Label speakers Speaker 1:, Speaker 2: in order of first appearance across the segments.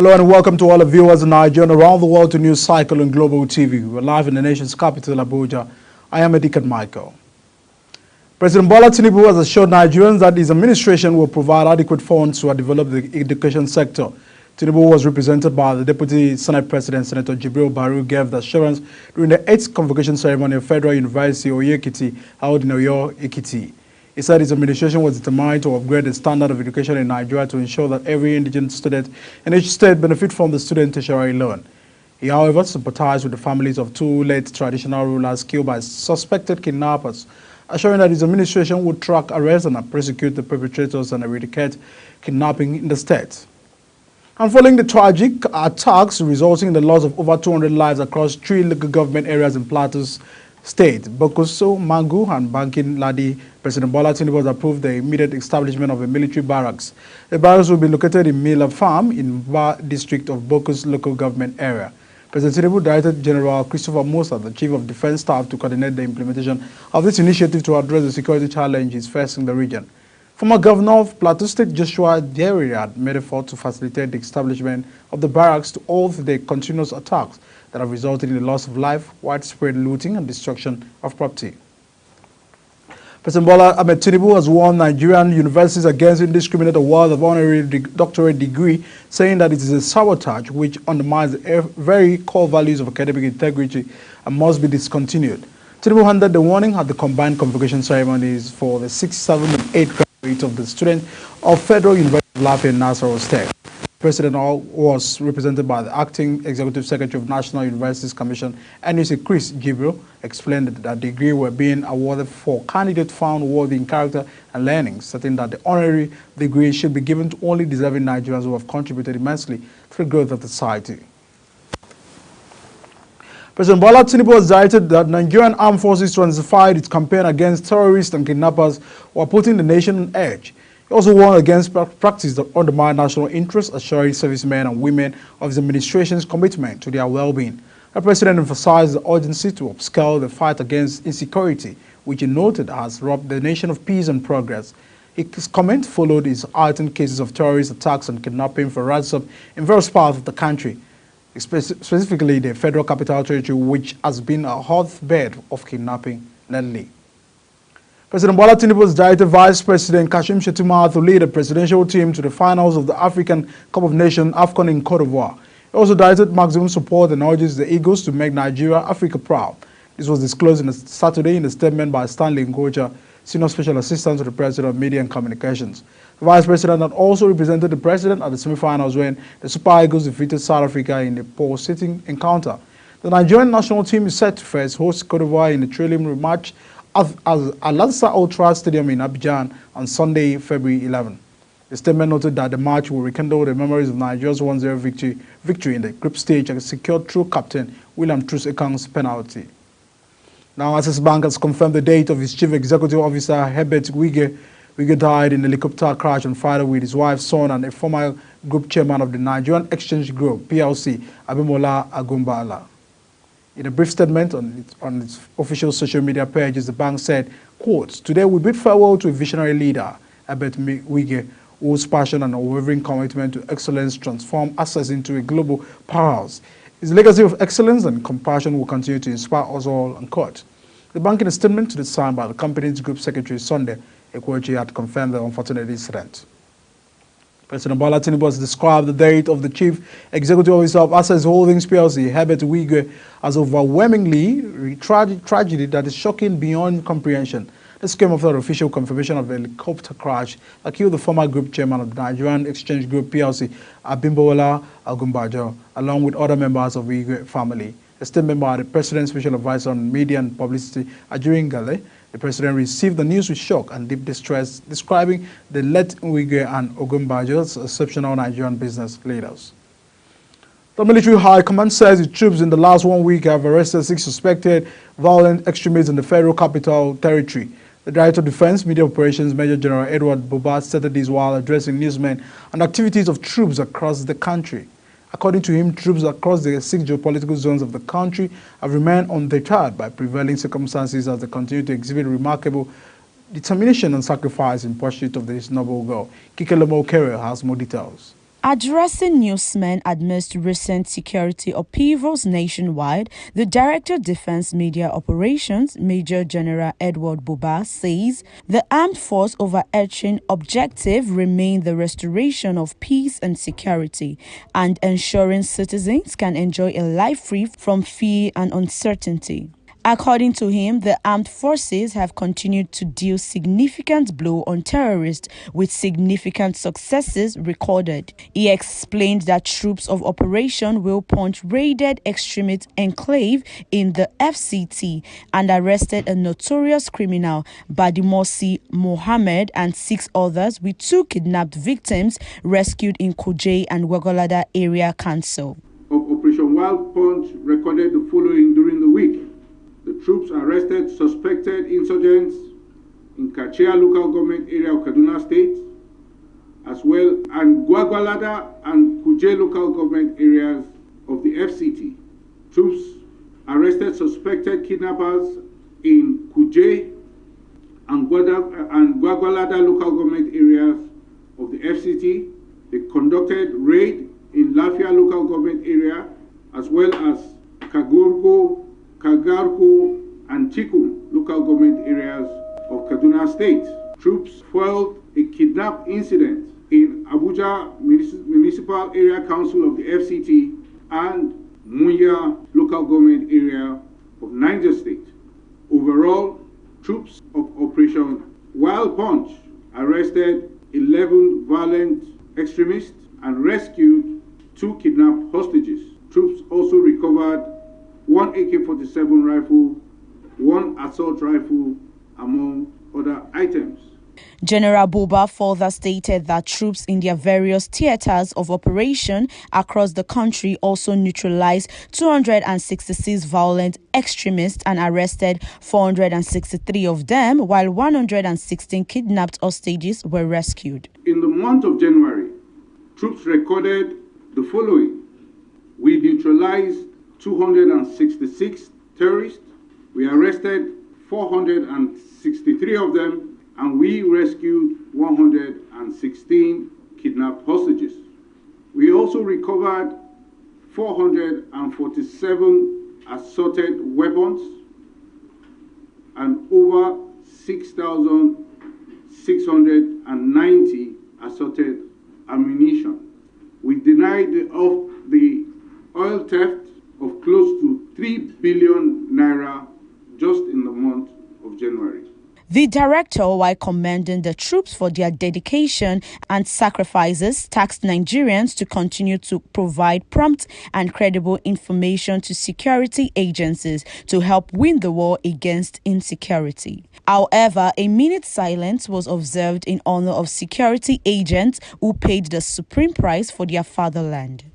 Speaker 1: Hello and welcome to all the viewers in Nigeria and around the world to News Cycle and Global TV. We're live in the nation's capital, Abuja. I am Edikan Michael. President Bola Tinubu has assured Nigerians that his administration will provide adequate funds to develop the education sector. Tinubu was represented by the Deputy Senate President, Senator Jibril Baru, gave the assurance during the 8th convocation ceremony of Federal University Oyo Ekiti held in Oyo Ekiti. He said his administration was determined to upgrade the standard of education in Nigeria to ensure that every indigent student in each state benefit from the student tertiary loan. He, however, sympathized with the families of two late traditional rulers killed by suspected kidnappers, assuring that his administration would track, arrest, and prosecute the perpetrators and eradicate kidnapping in the state. And following the tragic attacks resulting in the loss of over 200 lives across 3 local government areas in Plateau State, Bokoso, Mangu, and Bankin Ladi, President Bola Tinubu has approved the immediate establishment of a military barracks. The barracks will be located in Mila Farm in Ba district of Bokos local government area. President Tinubu directed General Christopher Musa, the Chief of Defense Staff, to coordinate the implementation of this initiative to address the security challenges facing the region. Former Governor of Plateau State, Joshua Deriad, made effort to facilitate the establishment of the barracks to halt the continuous attacks that have resulted in the loss of life, widespread looting, and destruction of property. President Bola Ahmed Tinubu has warned Nigerian universities against indiscriminate award of honorary doctorate degree, saying that it is a sabotage which undermines the very core values of academic integrity and must be discontinued. Tinubu handed the warning at the combined convocation ceremonies for the 6th, 7th, and 8th graduates of the students of Federal University of Lafayette in Nasarawa State. The president was represented by the acting executive secretary of National Universities Commission, NUC Chris Jibril, explained that the degree were being awarded for candidates found worthy in character and learning, stating that the honorary degree should be given to only deserving Nigerians who have contributed immensely to the growth of the society. President Bola Tinubu has directed that Nigerian armed forces to intensify its campaign against terrorists and kidnappers while putting the nation on edge. He also warned against practices that undermine national interests, assuring servicemen and women of his administration's commitment to their well-being. The president emphasized the urgency to upscale the fight against insecurity, which he noted has robbed the nation of peace and progress. His comment followed his heightened cases of terrorist attacks and kidnapping for ransom in various parts of the country, specifically the Federal Capital Territory, which has been a hotbed of kidnapping lately. President Bola Tinubu has directed Vice President Kashim Shettima to lead a presidential team to the finals of the African Cup of Nations AFCON in Cote d'Ivoire. He also directed maximum support and urges the Eagles to make Nigeria Africa proud. This was disclosed on Saturday in a statement by Stanley Ngoja, Senior Special Assistant to the President of Media and Communications. The Vice President had also represented the President at the semi-finals when the Super Eagles defeated South Africa in a pole-sitting encounter. The Nigerian national team is set to first host Cote d'Ivoire in the prelim match at Alassane Ouattara Stadium in Abidjan on Sunday, February 11. The statement noted that the match will rekindle the memories of Nigeria's 1-0 victory in the group stage and secured through captain William Troost-Ekong's penalty. Now, Access Bank has confirmed the date of his Chief Executive Officer, Herbert Wige. Wige died in a helicopter crash on Friday with his wife, son, and a former group chairman of the Nigerian Exchange Group, PLC, Abimbola Agumbala. In a brief statement on its official social media pages, the bank said, quote, "Today we bid farewell to a visionary leader, Herbert Wige, whose passion and unwavering commitment to excellence transformed Access into a global powerhouse. His legacy of excellence and compassion will continue to inspire us all," unquote. The bank, in a statement to the signed by the company's group secretary Sunday Ekwechi, had confirmed the unfortunate incident. President Bola Tinubu has described the death of the Chief Executive Officer of Access Holdings PLC, Herbert Wige, as overwhelmingly tragedy that is shocking beyond comprehension. This came after the official confirmation of a helicopter crash that killed the former group chairman of the Nigerian Exchange Group PLC, Abimbola Agumbala, along with other members of the Wige family. A statement by the President's Special Advisor on Media and Publicity, Ajirin Gale, the President received the news with shock and deep distress, describing the late Wige and Ogunbajo as exceptional Nigerian business leaders. The military high command says its troops in the last 1 week have arrested 6 suspected violent extremists in the Federal Capital Territory. The Director of Defense Media Operations, Major General Edward Buba, stated this while addressing newsmen on activities of troops across the country. According to him, troops across the 6 geopolitical zones of the country have remained undeterred by prevailing circumstances as they continue to exhibit remarkable determination and sacrifice in pursuit of this noble goal. Kikelomo Kere has more details.
Speaker 2: Addressing newsmen amidst recent security upheavals nationwide, the Director Defense Media Operations, Major General Edward Buba, says the armed force overarching objective remains the restoration of peace and security and ensuring citizens can enjoy a life free from fear and uncertainty. According to him, the armed forces have continued to deal significant blow on terrorists with significant successes recorded. He explained that troops of Operation Will Punch raided extremist enclave in the FCT and arrested a notorious criminal, Badimosi Mohammed, and 6 others, with 2 kidnapped victims rescued in Kuje and Gwagwalada area council.
Speaker 3: Operation Wild Punch recorded the following during the week. The troops arrested suspected insurgents in Kachia local government area of Kaduna State, as well as Gwagwalada and Kuje local government areas of the FCT. Troops arrested suspected kidnappers in Kuje and Gwagwalada local government areas of the FCT. They conducted raid in Lafia local government area, as well as Kagarko and Chikum local government areas of Kaduna State. Troops foiled a kidnap incident in Abuja Municipal Area Council of the FCT and Munya local government area of Niger State. Overall, troops of Operation Wild Punch arrested 11 violent extremists and rescued 2 kidnapped hostages. Troops also recovered 1 AK-47 rifle, 1 assault rifle, among other items.
Speaker 2: General Buba further stated that troops in their various theaters of operation across the country also neutralized 266 violent extremists and arrested 463 of them, while 116 kidnapped hostages were rescued.
Speaker 3: In the month of January, troops recorded the following. We neutralized 266 terrorists. We arrested 463 of them, and we rescued 116 kidnapped hostages. We also recovered 447 assorted weapons and over 6,690 assorted ammunition. We denied the oil theft of close to 3 billion naira just in the month of January.
Speaker 2: The director, while commending the troops for their dedication and sacrifices, tasked Nigerians to continue to provide prompt and credible information to security agencies to help win the war against insecurity. However, a minute silence was observed in honor of security agents who paid the supreme price for their fatherland.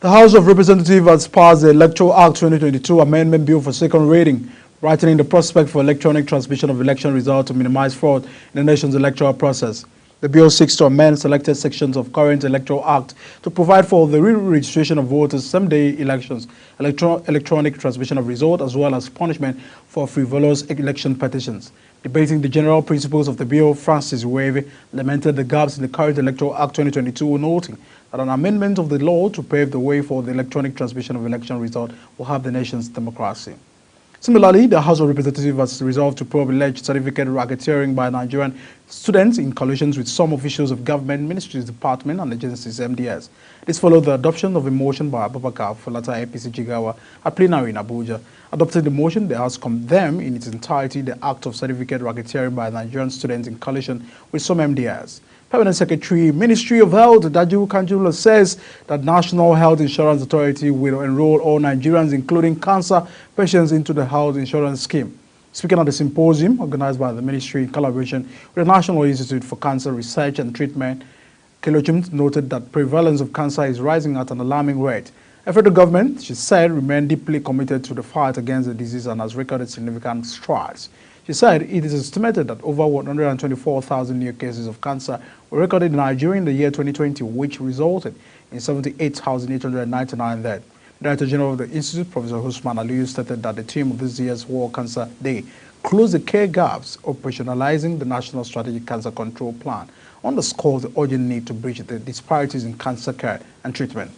Speaker 1: The House of Representatives has passed the Electoral Act 2022 Amendment Bill for second reading, brightening the prospect for electronic transmission of election results to minimize fraud in the nation's electoral process. The bill seeks to amend selected sections of current Electoral Act to provide for the re-registration of voters, same-day elections, electronic transmission of results, as well as punishment for frivolous election petitions. Debating the general principles of the bill, Francis Wave lamented the gaps in the current Electoral Act 2022, noting that an amendment of the law to pave the way for the electronic transmission of election results will have the nation's democracy. Similarly, the House of Representatives has resolved to probe alleged certificate racketeering by Nigerian students in collusion with some officials of government, ministries, departments, and agencies, MDS. This followed the adoption of a motion by Abubakar Falata APC Jigawa at plenary in Abuja. Adopting the motion, the House condemned in its entirety the act of certificate racketeering by Nigerian students in collusion with some MDS. Permanent Secretary, Ministry of Health, Daju Kanjula, says that National Health Insurance Authority will enroll all Nigerians, including cancer patients, into the health insurance scheme. Speaking at the symposium organized by the ministry in collaboration with the National Institute for Cancer Research and Treatment, Kelochim noted that prevalence of cancer is rising at an alarming rate. The federal government, she said, remained deeply committed to the fight against the disease and has recorded significant strides. She said it is estimated that over 124,000 new cases of cancer were recorded in Nigeria in the year 2020, which resulted in 78,899 deaths. Director General of the Institute, Professor Usman Aliyu, stated that the theme of this year's World Cancer Day close the care gaps, operationalizing the National Strategic Cancer Control Plan, underscores the urgent need to bridge the disparities in cancer care and treatment.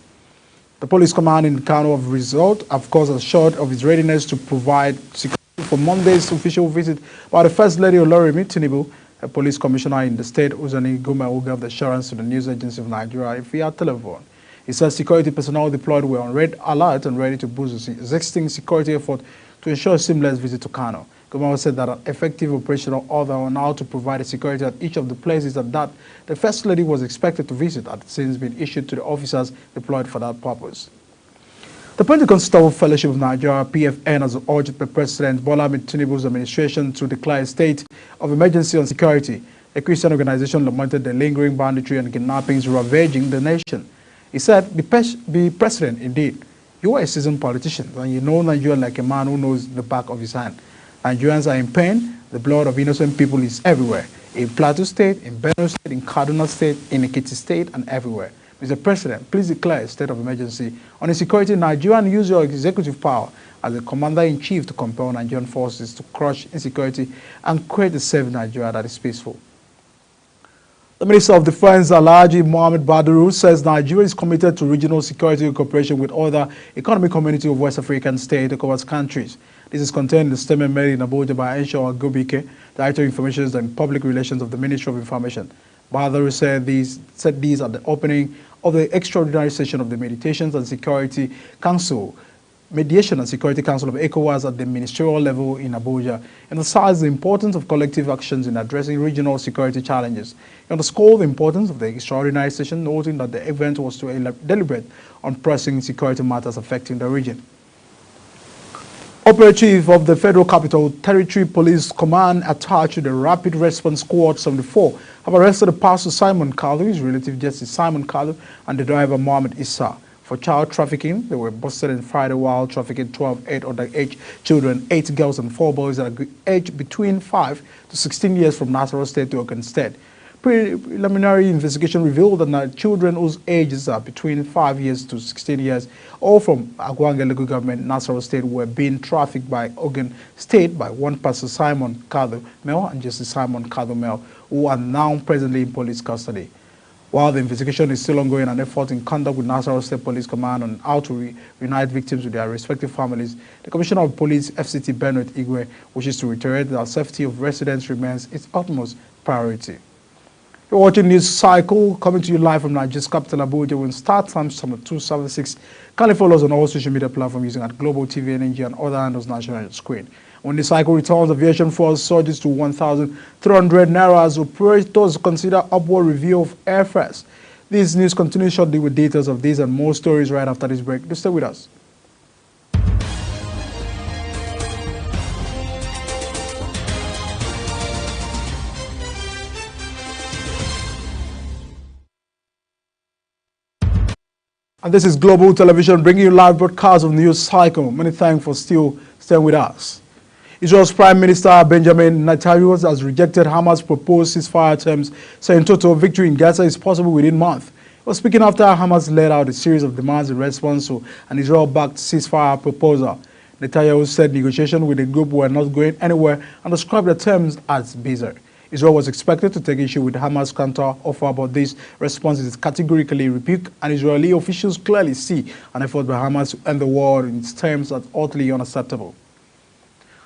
Speaker 1: The police command in Kano of course, assured of its readiness to provide security for Monday's official visit by the First Lady Olorimi Tinubu. A police commissioner in the state, Uzani Guma, who gave the assurance to the news agency of Nigeria via telephone. He said security personnel deployed were on red alert and ready to boost the existing security effort to ensure a seamless visit to Kano. Guma said that an effective operational order on how to provide security at each of the places that the First Lady was expected to visit had since been issued to the officers deployed for that purpose. The Pentecostal Fellowship of Nigeria, PFN, has urged the President Bola Ahmed Tinubu's administration to declare a state of emergency on security. A Christian organization lamented the lingering banditry and kidnappings ravaging the nation. He said, be president indeed. You are a seasoned politician, and you know Nigeria like a man who knows the back of his hand. Nigerians are in pain. The blood of innocent people is everywhere. In Plateau State, in Benue State, in Kaduna State, in Ekiti State, and everywhere. Mr. President, please declare a state of emergency on insecurity in Nigeria and use your executive power as the commander-in-chief to compel Nigerian forces to crush insecurity and create a safe Nigeria that is peaceful. The Minister of Defense, Alhaji Mohammed Badru, says Nigeria is committed to regional security cooperation with other economic community of West African state ECOWAS countries. This is contained in the statement made in Abuja by Enshaw Agubike, Director of Information and Public Relations of the Ministry of Information. Badru said these at the opening of the extraordinary session of the Mediation and Security Council of ECOWAS at the ministerial level in Abuja, emphasized the importance of collective actions in addressing regional security challenges. He underscored the importance of the extraordinary session, noting that the event was to deliberate on pressing security matters affecting the region. Operative of the Federal Capital Territory Police Command attached to the Rapid Response Squad 74 have arrested the pastor Simon Kalu, his relative Justice Simon Kalu, and the driver Mohammed Issa for child trafficking. They were busted on Friday while trafficking 12 underage children, 8 girls and 4 boys that are aged between 5 to 16 years from Nasarawa State to Ogun State. Preliminary investigation revealed that children whose ages are between 5 years to 16 years, all from Agwanga local government, Nasarawa State, were being trafficked by Ogun State by one Pastor Simon Kalu Mel and Justice Simon Kalu Mel, who are now presently in police custody. While the investigation is still ongoing, an effort in conduct with Nasarawa State Police Command on how to reunite victims with their respective families, the Commissioner of Police, FCT Bernard Igwe, wishes to reiterate that safety of residents remains its utmost priority. You're watching News Cycle, coming to you live from Nigeria's capital, Abuja. When start time summer 276. Kindly follow us on all social media platforms using at Global TV NNG and other handles national on your screen. When the cycle returns, aviation force surges to 1,300 naira as operators consider upward review of airfares. This news continues shortly with details of these and more stories right after this break. Do stay with us. And this is Global Television bringing you live broadcasts of News Cycle. Many thanks for still staying with us. Israel's Prime Minister Benjamin Netanyahu has rejected Hamas' proposed ceasefire terms, saying total victory in Gaza is possible within a month. He was speaking after Hamas laid out a series of demands in response to an Israel-backed ceasefire proposal. Netanyahu said negotiations with the group were not going anywhere and described the terms as bizarre. Israel was expected to take issue with Hamas' counter-offer, but this response is categorically rebuked, and Israeli officials clearly see an effort by Hamas to end the war in its terms as utterly unacceptable.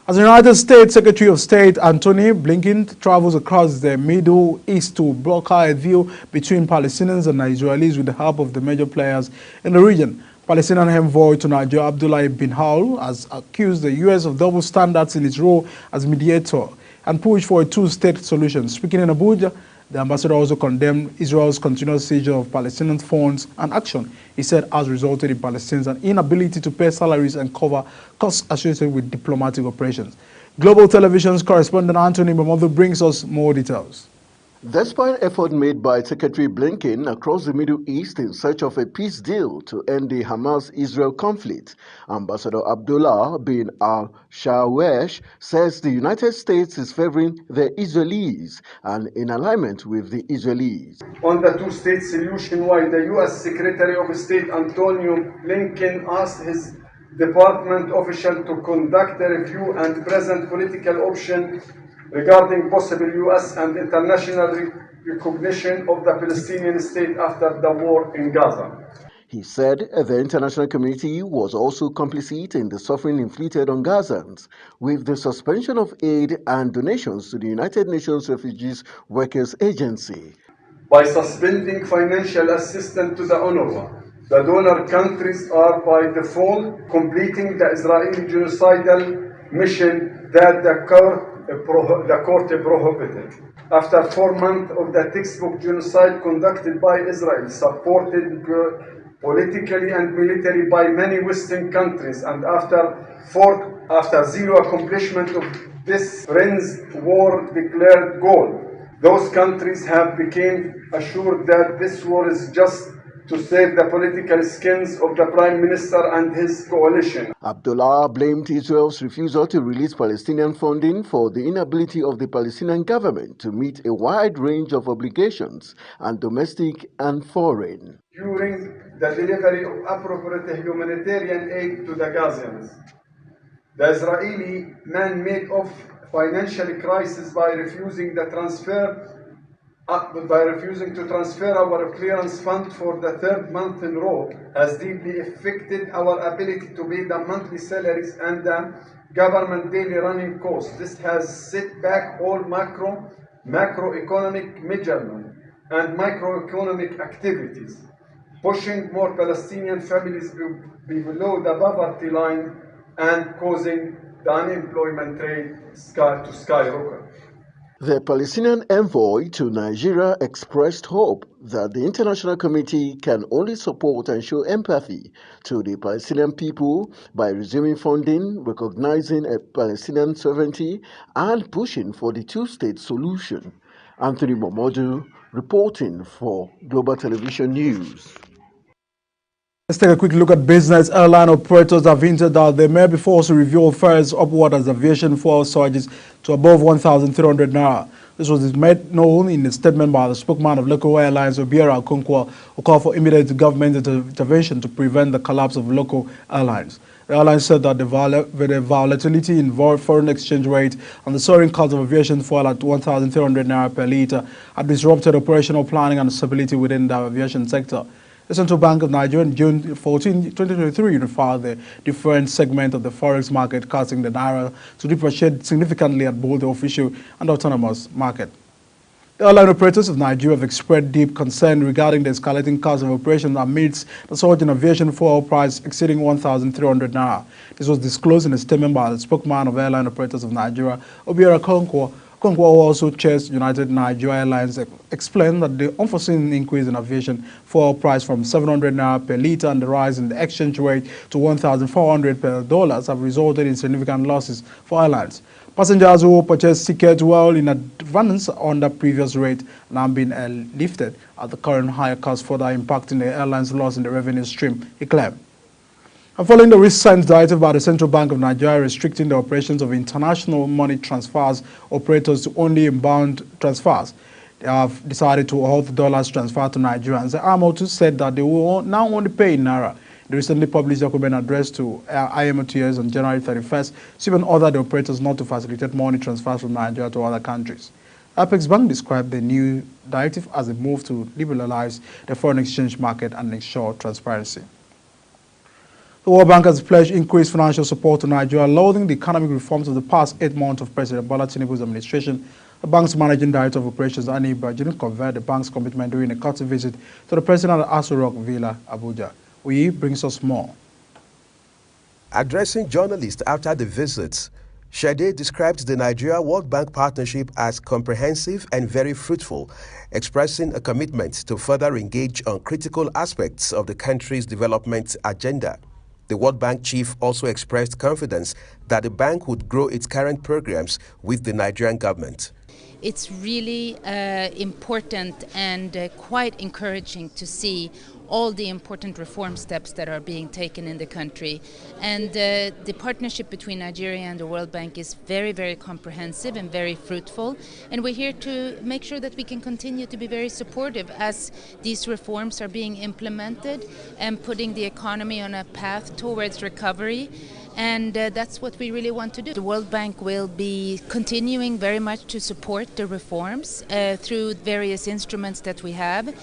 Speaker 1: As the United States Secretary of State Antony Blinken travels across the Middle East to broker a deal between Palestinians and Israelis with the help of the major players in the region, Palestinian envoy to Nigeria Abdullah bin Hal has accused the U.S. of double standards in its role as mediator and pushed for a two-state solution. Speaking in Abuja, the ambassador also condemned Israel's continuous seizure of Palestinian funds and action he said has resulted in Palestinians' inability to pay salaries and cover costs associated with diplomatic operations. Global Television's correspondent Anthony Mamodu brings us more details.
Speaker 4: Despite effort made by Secretary Blinken across the Middle East in search of a peace deal to end the Hamas-Israel conflict, Ambassador Abdullah bin al-Shawesh says the United States is favoring the Israelis and in alignment with the Israelis.
Speaker 5: On the two-state solution, why the U.S. Secretary of State Antonio Blinken asked his department official to conduct a review and present political option regarding possible U.S. and international recognition of the Palestinian state after the war in Gaza.
Speaker 4: He said the international community was also complicit in the suffering inflicted on Gazans with the suspension of aid and donations to the United Nations Refugees Workers Agency.
Speaker 5: By suspending financial assistance to the UNRWA, the donor countries are by default completing the Israeli genocidal mission that the court prohibited. After 4 months of the textbook genocide conducted by Israel, supported politically and militarily by many Western countries, and after zero accomplishment of this friends war declared goal, those countries have become assured that this war is just to save the political skins of the Prime Minister and his coalition.
Speaker 4: Abdullah blamed Israel's refusal to release Palestinian funding for the inability of the Palestinian government to meet a wide range of obligations, and domestic and foreign.
Speaker 5: During the delivery of appropriate humanitarian aid to the Gazans, the Israeli man-made of financial crisis by refusing to transfer our clearance fund for the third month in a row has deeply affected our ability to pay the monthly salaries and the government daily running costs. This has set back all macroeconomic measurement and microeconomic activities, pushing more Palestinian families below the poverty line and causing the unemployment rate to skyrocket.
Speaker 4: The Palestinian envoy to Nigeria expressed hope that the international community can only support and show empathy to the Palestinian people by resuming funding, recognizing a Palestinian sovereignty, and pushing for the two-state solution. Anthony Momodu reporting for Global Television News.
Speaker 1: Let's take a quick look at business. Airline operators have hinted that they may be forced to review fares upward as aviation fuel surges to above 1,300 naira. This was made known in a statement by the spokesman of local airlines, Obiora Okonkwo, who called for immediate government intervention to prevent the collapse of local airlines. The airline said that the volatility in foreign exchange rate and the soaring cost of aviation fuel at 1,300 naira per litre had disrupted operational planning and stability within the aviation sector. The Central Bank of Nigeria in June 14, 2023 unified the different segments of the forex market, causing the naira to depreciate significantly at both the official and autonomous market. The airline operators of Nigeria have expressed deep concern regarding the escalating cost of operation amidst the surge in aviation fuel price exceeding 1,300 naira. This was disclosed in a statement by the spokesman of Airline Operators of Nigeria, Obiora Okonkwo. Okonkwo, who also chairs United Nigeria Airlines, explained that the unforeseen increase in aviation fuel price from 700 naira per litre and the rise in the exchange rate to 1,400 per dollars have resulted in significant losses for airlines. Passengers who purchased tickets well in advance on the previous rate now being lifted at the current higher cost, further impacting the airline's loss in the revenue stream, he claimed. And following the recent directive by the Central Bank of Nigeria restricting the operations of international money transfers operators to only inbound transfers, they have decided to halt the dollars transfer to Nigerians. The IMOT said that they will now only pay in naira. The recently published document addressed to IMOTs on January 31st even ordered the operators not to facilitate money transfers from Nigeria to other countries. Apex Bank described the new directive as a move to liberalize the foreign exchange market and ensure transparency. The World Bank has pledged increased financial support to Nigeria, lauding the economic reforms of the past 8 months of President Bola Tinubu's administration. The bank's managing director of operations, Annie Bajin, conveyed the bank's commitment during a courtesy visit to the president at Aso Rock Villa, Abuja. He brings us more.
Speaker 6: Addressing journalists after the visit, Shade described the Nigeria World Bank partnership as comprehensive and very fruitful, expressing a commitment to further engage on critical aspects of the country's development agenda. The World Bank chief also expressed confidence that the bank would grow its current programs with the Nigerian government.
Speaker 7: It's really important and quite encouraging to see all the important reform steps that are being taken in the country. And the partnership between Nigeria and the World Bank is very, very comprehensive and very fruitful. And we're here to make sure that we can continue to be very supportive as these reforms are being implemented and putting the economy on a path towards recovery. And that's what we really want to do. The World Bank will be continuing very much to support the reforms through various instruments that we have.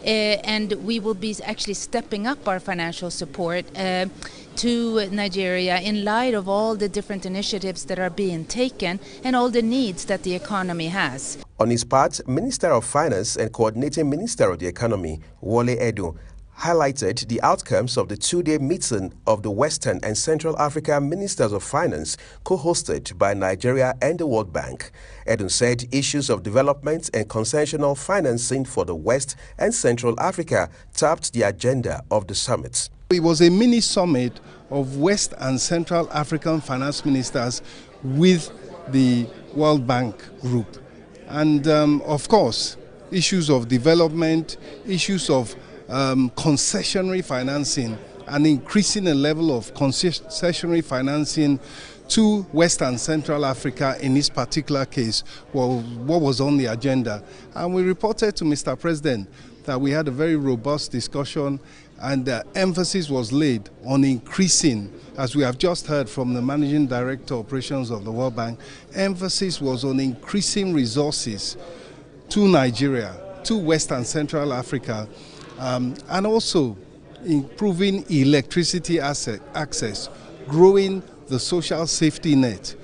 Speaker 7: And we will be actually stepping up our financial support to Nigeria in light of all the different initiatives that are being taken and all the needs that the economy has.
Speaker 6: On his part, Minister of Finance and Coordinating Minister of the Economy, Wole Edun, highlighted the outcomes of the two-day meeting of the Western and Central Africa Ministers of Finance co-hosted by Nigeria and the World Bank. Edun said issues of development and concessional financing for the West and Central Africa topped the agenda of the summit.
Speaker 8: It was a mini summit of West and Central African finance ministers with the World Bank Group. And of course, issues of development, issues of concessionary financing, and increasing the level of concessionary financing to West and Central Africa in this particular case, what was on the agenda. And we reported to Mr. President that we had a very robust discussion, and emphasis was laid on increasing, as we have just heard from the Managing Director Operations of the World Bank, emphasis was on increasing resources to Nigeria, to West and Central Africa, and also improving electricity access, growing the social safety net,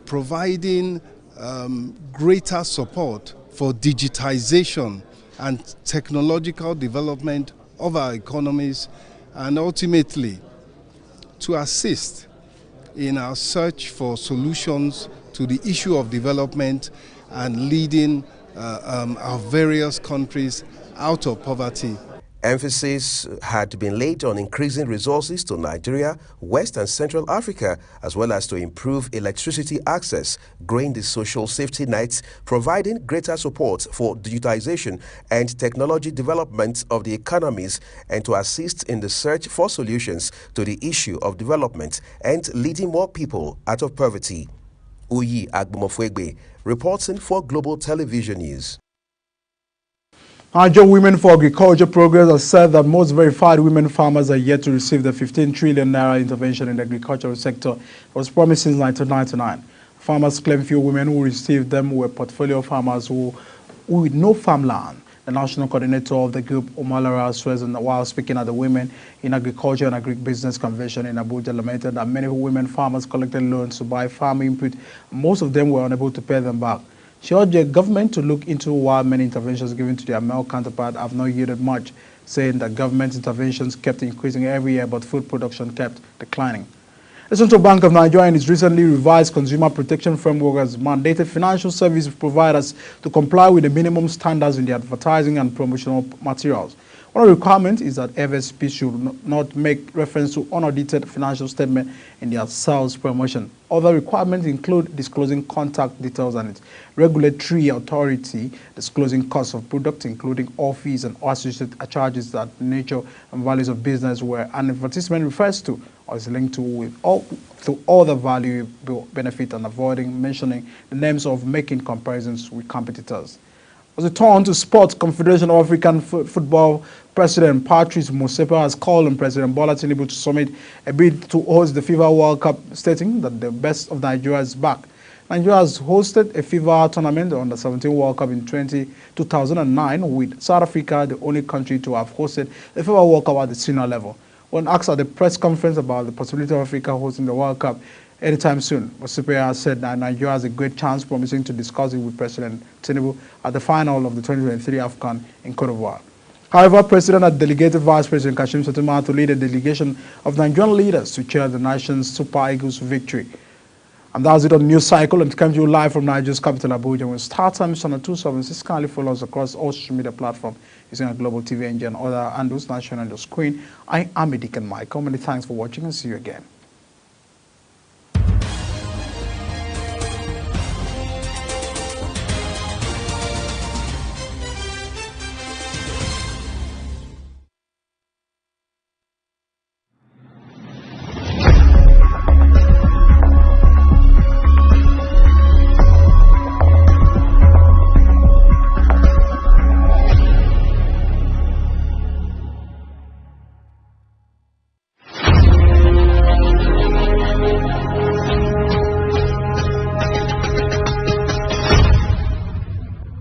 Speaker 8: providing greater support for digitization and technological development of our economies, and ultimately to assist in our search for solutions to the issue of development and leading our various countries out of poverty.
Speaker 6: Emphasis had been laid on increasing resources to Nigeria, West and Central Africa, as well as to improve electricity access, growing the social safety nets, providing greater support for digitization and technology development of the economies, and to assist in the search for solutions to the issue of development and leading more people out of poverty. Uyi Agbomofwegbe, reporting for Global Television News.
Speaker 1: Nigeria Women for Agriculture Progress has said that most verified women farmers are yet to receive the 15 trillion naira intervention in the agricultural sector. It was promised since 1999. Farmers claim few women who received them were portfolio farmers who with no farmland. The national coordinator of the group, Omalara Swezon, while speaking at the Women in Agriculture and Agribusiness Convention in Abuja, lamented that many women farmers collected loans to buy farm input. Most of them were unable to pay them back. She urged the government to look into why many interventions given to their male counterpart have not yielded much, saying that government interventions kept increasing every year, but food production kept declining. The Central Bank of Nigeria, in its recently revised consumer protection framework, has mandated financial service providers to comply with the minimum standards in the advertising and promotional materials. One of the requirements is that FSP should not make reference to unaudited financial statement in their sales promotion. Other requirements include disclosing contact details and its regulatory authority, disclosing costs of product, including all fees and associated charges, that nature and values of business where an advertisement refers to or is linked to all the value, benefit, and avoiding mentioning the names of making comparisons with competitors. As we turn to sports, Confederation of African Football President Patrice Motsepe has called on President Bola Tinubu to submit a bid to host the FIFA World Cup, stating that the best of Nigeria is back. Nigeria has hosted a FIFA tournament on the 17 World Cup in 2009, with South Africa the only country to have hosted the FIFA World Cup at the senior level. When asked at the press conference about the possibility of Africa hosting the World Cup anytime soon, Motsepe has said that Nigeria has a great chance, promising to discuss it with President Tinubu at the final of the 2023 AFCON in Cote d'Ivoire. However, President had delegated Vice President Kashim Shettima to lead a delegation of Nigerian leaders to cheer the nation's Super Eagles victory. And that's it on News Cycle, and it comes to you live from Nigeria's capital, Abuja. When start time is on 276, kindly follow us across all social media platforms using our Global TV engine and other handles national on the screen. I am Edikan Michael. Many thanks for watching, and see you again.